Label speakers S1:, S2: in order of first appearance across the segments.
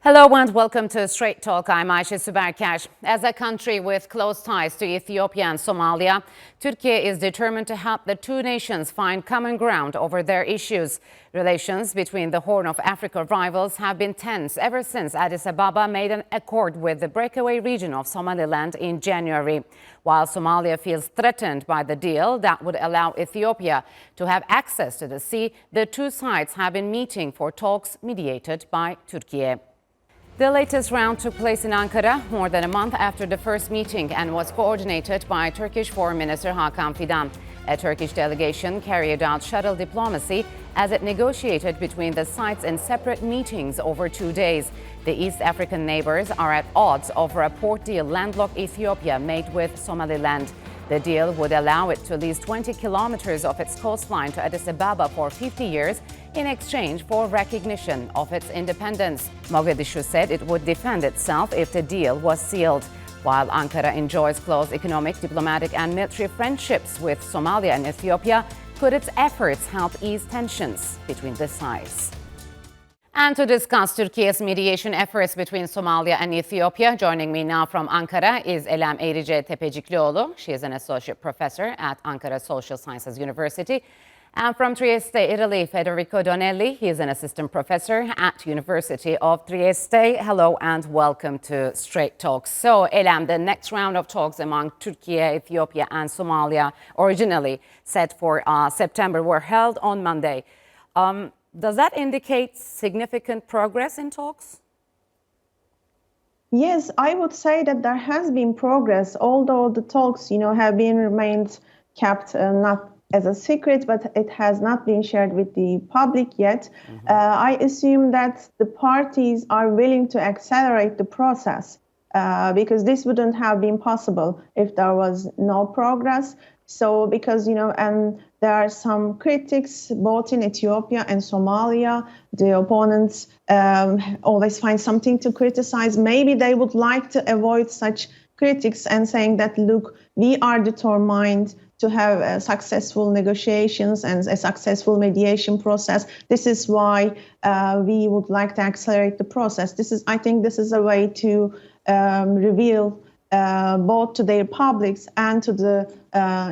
S1: Hello and welcome to Straight Talk. I'm Ayşe Süberkaş. As a country with close ties to Ethiopia and Somalia, Türkiye is determined to help the two nations find common ground over their issues. Relations between the Horn of Africa rivals have been tense ever since Addis Ababa made an accord with the breakaway region of Somaliland in January. While Somalia feels threatened by the deal that would allow Ethiopia to have access to the sea, the two sides have been meeting for talks mediated by Türkiye. The latest round took place in Ankara more than a month after the first meeting and was coordinated by Turkish Foreign Minister Hakan Fidan. A Turkish delegation carried out shuttle diplomacy as it negotiated between the sides in separate meetings over 2 days. The East African neighbours are at odds over a port deal landlocked Ethiopia made with Somaliland. The deal would allow it to lease 20 kilometers of its coastline to Addis Ababa for 50 years in exchange for recognition of its independence. Mogadishu said it would defend itself if the deal was sealed. While Ankara enjoys close economic, diplomatic and military friendships with Somalia and Ethiopia, could its efforts help ease tensions between the sides? And to discuss Turkey's mediation efforts between Somalia and Ethiopia, joining me now from Ankara is Elem Erice Tepeciklioğlu. She is an associate professor at Ankara Social Sciences University. And from Trieste, Italy, Federico Donelli. He is an assistant professor at University of Trieste. Hello and welcome to Straight Talks. So, Elem, the next round of talks among Türkiye, Ethiopia and Somalia, originally set for September, were held on Monday. Does that indicate significant progress in talks?
S2: Yes, I would say that there has been progress, although the talks, have been remained kept not as a secret, but it has not been shared with the public yet. I assume that the parties are willing to accelerate the process because this wouldn't have been possible if there was no progress. So because, there are some critics both in Ethiopia and Somalia, the opponents always find something to criticize. Maybe they would like to avoid such critics and saying that, look, we are determined to have successful negotiations and a successful mediation process. This is why we would like to accelerate the process. I think this is a way to reveal both to their publics and to the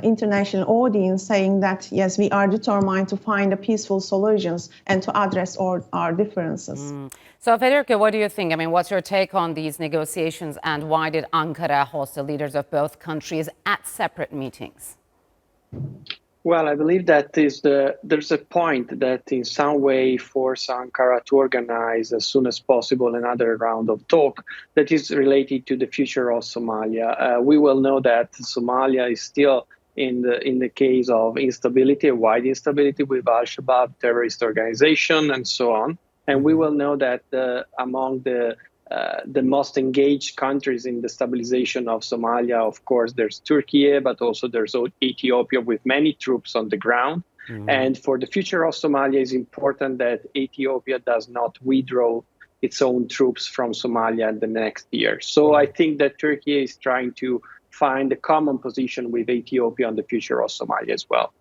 S2: international audience, saying that, yes, we are determined to find a peaceful solutions and to address all our differences.
S1: So, Federico, what do you think? I mean, what's your take on these negotiations and why did Ankara host the leaders of both countries at separate meetings?
S3: Well, I believe that there's a point that in some way force Ankara to organize as soon as possible another round of talk that is related to the future of Somalia. We will know that Somalia is still in the case of instability, a wide instability with Al-Shabaab terrorist organization and so on. And we will know that among the most engaged countries in the stabilization of Somalia, of course, there's Türkiye, but also there's Ethiopia with many troops on the ground. And for the future of Somalia, it's important that Ethiopia does not withdraw its own troops from Somalia in the next year. So I think that Türkiye is trying to find a common position with Ethiopia on the future of Somalia as well.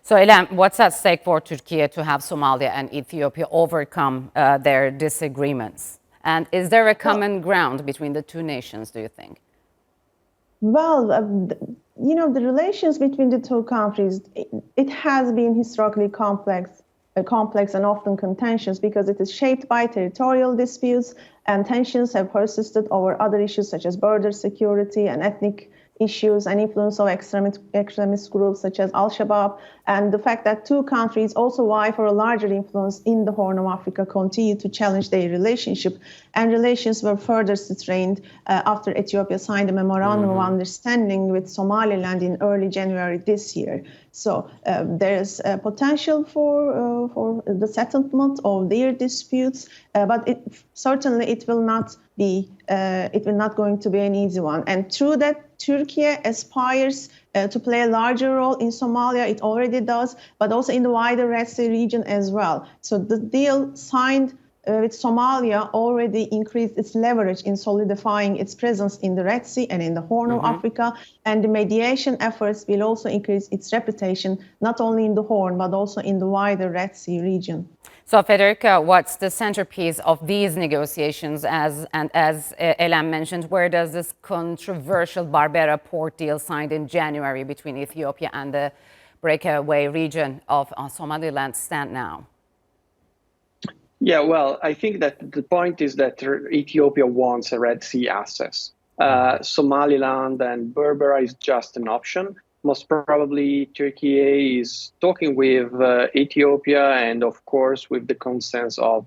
S1: So, Elem, what's at stake for Türkiye to have Somalia and Ethiopia overcome their disagreements? And is there a common ground between the two nations, do you think?
S2: Well, the relations between the two countries, it has been historically complex and often contentious because it is shaped by territorial disputes, and tensions have persisted over other issues such as border security and ethnic issues and influence of extremist groups such as Al-Shabaab, and the fact that two countries also vie for a larger influence in the Horn of Africa continue to challenge their relationship, and relations were further strained after Ethiopia signed a memorandum of understanding with Somaliland in early January this year. So there's a potential for the settlement of their disputes, but certainly it will not going to be an easy one. And through that, Türkiye aspires to play a larger role in Somalia. It already does, but also in the wider Red Sea region as well. So the deal signed with Somalia already increased its leverage in solidifying its presence in the Red Sea and in the Horn of Africa. And the mediation efforts will also increase its reputation, not only in the Horn, but also in the wider Red Sea region.
S1: So, Federica, what's the centerpiece of these negotiations? As Elam mentioned, where does this controversial Berbera port deal signed in January between Ethiopia and the breakaway region of Somaliland stand now?
S3: Yeah, well, I think that the point is that Ethiopia wants a Red Sea access. Somaliland and Berbera is just an option. Most probably, Turkey is talking with Ethiopia and, of course, with the consent of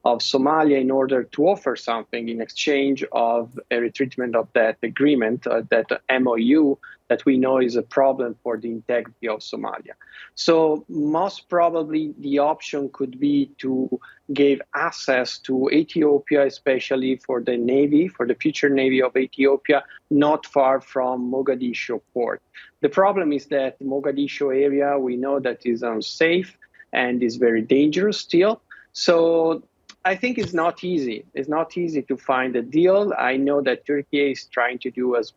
S3: Somalia in order to offer something in exchange of a retreatment of that agreement, that MOU that we know is a problem for the integrity of Somalia. So most probably the option could be to give access to Ethiopia, especially for the Navy, for the future Navy of Ethiopia, not far from Mogadishu port. The problem is that Mogadishu area, we know that is unsafe and is very dangerous still. So I think it's not easy. It's not easy to find a deal. I know that Turkey is trying to do as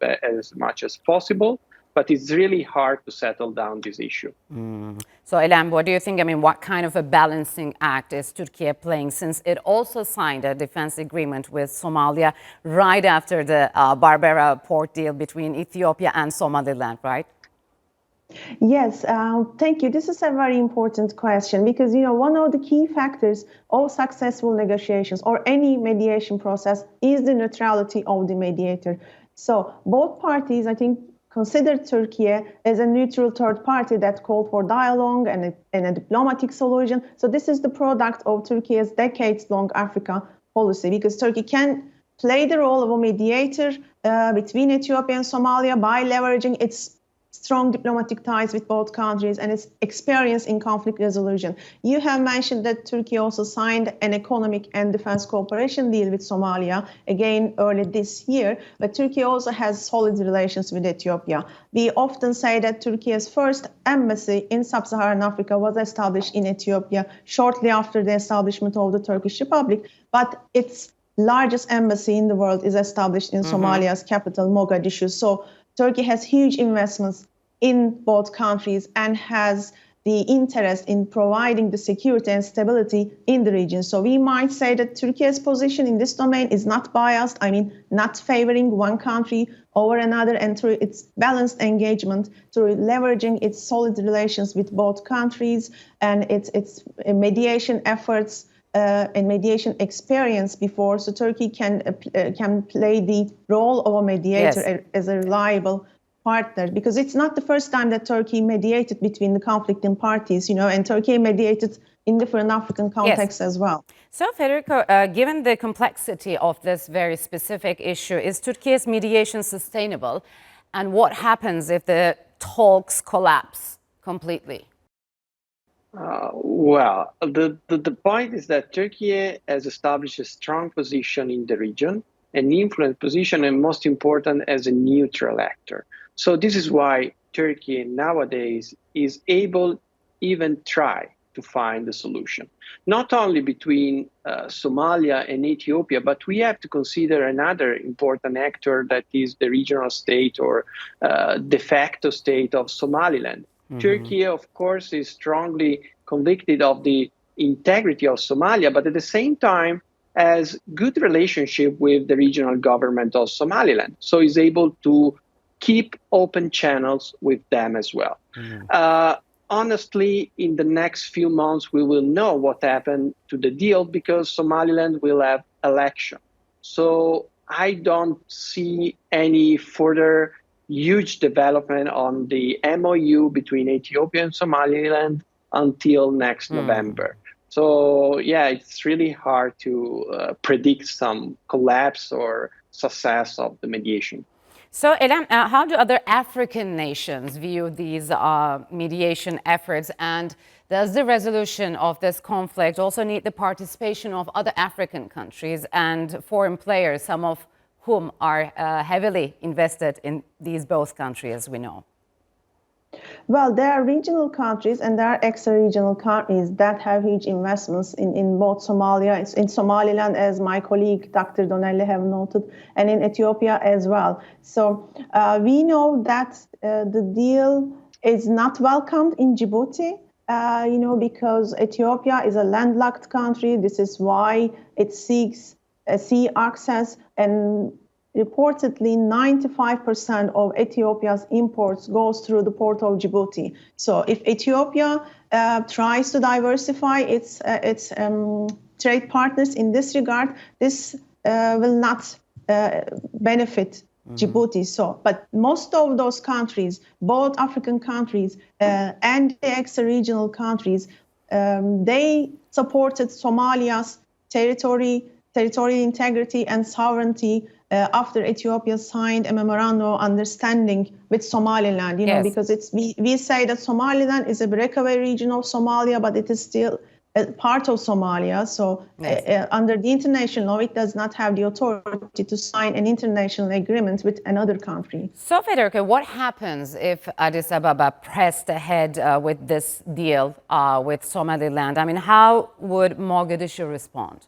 S3: much as possible, but it's really hard to settle down this issue.
S1: So, Elam, what do you think? I mean, what kind of a balancing act is Turkey playing, since it also signed a defense agreement with Somalia right after the Berbera port deal between Ethiopia and Somaliland, right?
S2: Yes, thank you. This is a very important question because, one of the key factors of successful negotiations or any mediation process is the neutrality of the mediator. So both parties, I think, consider Turkey as a neutral third party that called for dialogue and a diplomatic solution. So this is the product of Turkey's decades-long Africa policy, because Turkey can play the role of a mediator between Ethiopia and Somalia by leveraging its strong diplomatic ties with both countries and its experience in conflict resolution. You have mentioned that Turkey also signed an economic and defense cooperation deal with Somalia, again early this year, but Turkey also has solid relations with Ethiopia. We often say that Turkey's first embassy in sub-Saharan Africa was established in Ethiopia shortly after the establishment of the Turkish Republic, but its largest embassy in the world is established in Somalia's capital, Mogadishu. So Turkey has huge investments in both countries and has the interest in providing the security and stability in the region. So we might say that Turkey's position in this domain is not biased, not favoring one country over another, and through its balanced engagement, through leveraging its solid relations with both countries and its mediation efforts and mediation experience before, so Turkey can play the role of a mediator as a reliable partner, because it's not the first time that Turkey mediated between the conflicting parties, and Turkey mediated in different African contexts as well.
S1: So, Federico, given the complexity of this very specific issue, is Turkey's mediation sustainable? And what happens if the talks collapse completely?
S3: Well, the point is that Turkey has established a strong position in the region, an influent position, and most important, as a neutral actor. So this is why Turkey nowadays is able even try to find a solution, not only between Somalia and Ethiopia, but we have to consider another important actor, that is the regional state or de facto state of Somaliland. Turkey, of course, is strongly convicted of the integrity of Somalia, but at the same time has good relationship with the regional government of Somaliland, so is able to keep open channels with them as well. Honestly, in the next few months, we will know what happened to the deal, because Somaliland will have election. So I don't see any further huge development on the MOU between Ethiopia and Somaliland until next November. So, yeah, it's really hard to predict some collapse or success of the mediation.
S1: So, Elam, how do other African nations view these mediation efforts? And does the resolution of this conflict also need the participation of other African countries and foreign players, some of whom are heavily invested in these both countries, as we know?
S2: Well, there are regional countries and there are extra-regional countries that have huge investments in both Somalia, in Somaliland, as my colleague Dr. Donnelly have noted, and in Ethiopia as well. So we know that the deal is not welcomed in Djibouti. because Ethiopia is a landlocked country. This is why it seeks sea access, and reportedly 95% of Ethiopia's imports goes through the port of Djibouti. So if Ethiopia tries to diversify its trade partners in this regard, this will not benefit Djibouti. So, but most of those countries, both African countries and the extra-regional countries, they supported Somalia's territorial integrity and sovereignty after Ethiopia signed a memorandum of understanding with Somaliland.
S1: Yes.
S2: Because we say that Somaliland is a breakaway region of Somalia, but it is still part of Somalia. So
S1: Yes.
S2: under the international law, it does not have the authority to sign an international agreement with another country.
S1: So, Federica, what happens if Addis Ababa pressed ahead with this deal with Somaliland? I mean, how would Mogadishu respond?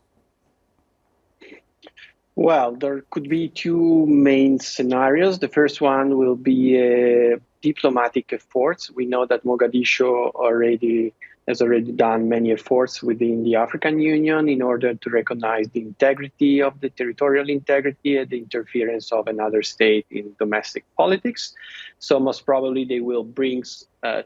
S3: Well, there could be two main scenarios. The first one will be diplomatic efforts. We know that Mogadishu has already done many efforts within the African Union in order to recognize the integrity of the territorial integrity and the interference of another state in domestic politics. So most probably they will bring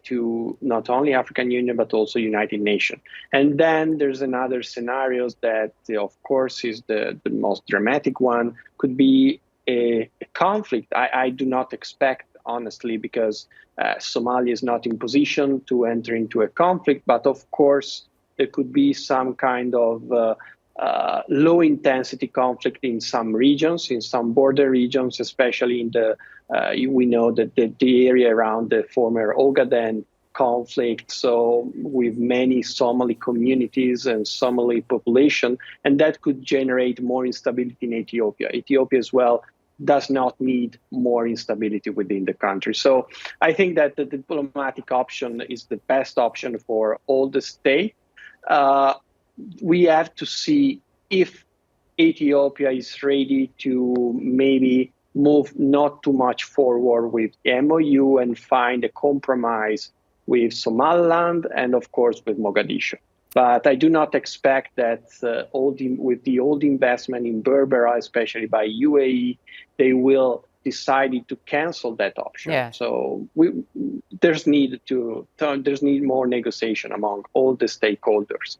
S3: to not only African Union, but also United Nations. And then there's another scenario that, of course, is the most dramatic one, could be a conflict. I do not expect, honestly, because Somalia is not in position to enter into a conflict. But of course, there could be some kind of low-intensity conflict in some regions, in some border regions, especially in the, we know that the area around the former Ogaden conflict, so with many Somali communities and Somali population, and that could generate more instability in Ethiopia. Ethiopia as well does not need more instability within the country. So I think that the diplomatic option is the best option for all the states. We have to see if Ethiopia is ready to maybe move not too much forward with the MOU and find a compromise with Somaliland and, of course, with Mogadishu. But I do not expect that with the old investment in Berbera, especially by UAE, they will decide to cancel that option.
S1: Yeah.
S3: So there's need more negotiation among all the stakeholders.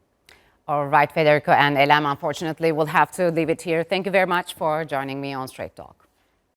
S1: All right, Federico and Elam, unfortunately, we'll have to leave it here. Thank you very much for joining me on Straight Talk.